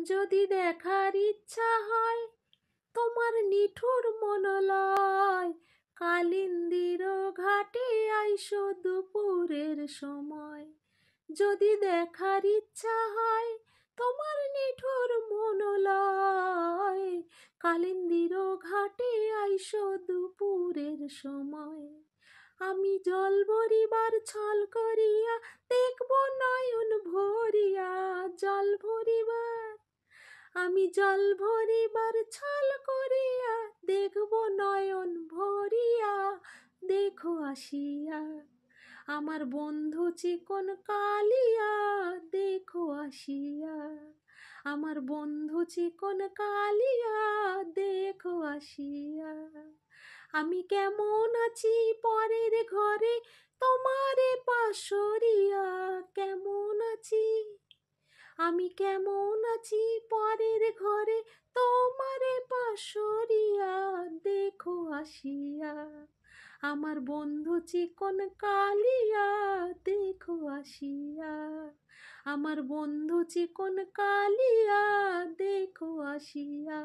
যদি দেখার ইচ্ছা হয় তোমার নিঠুর মনলয়, কালিন্দির ঘাটে আইসো দুপুরের সময়। যদি দেখার ইচ্ছা হয় তোমার নিঠুর মনলয়, কালিন্দির ঘাটে আইসো দুপুরের সময়। আমি জল ভরিবার ছল করিয়া দেখব নয়ন ভরিয়া, জল ভরিবার আমি জল ভরিবার ছল করিয়া দেখব নয়ন ভরিয়া। দেখো আসিয়া আমার বন্ধু চিকন কালিয়া, দেখো আসিয়া আমার বন্ধু চিকন কালিয়া, দেখো আসিয়া। আমি কেমন আছি পরের ঘরে তোমারে পাশরিয়া, কেমন আছি আমি কেমন আছি পরের ঘরে তোমারে পাশরিয়া, দেখো আসিয়া আমার বন্ধু চিকন কালিয়া, দেখো আসিয়া আমার বন্ধু চিকন কালিয়া, দেখো আসিয়া।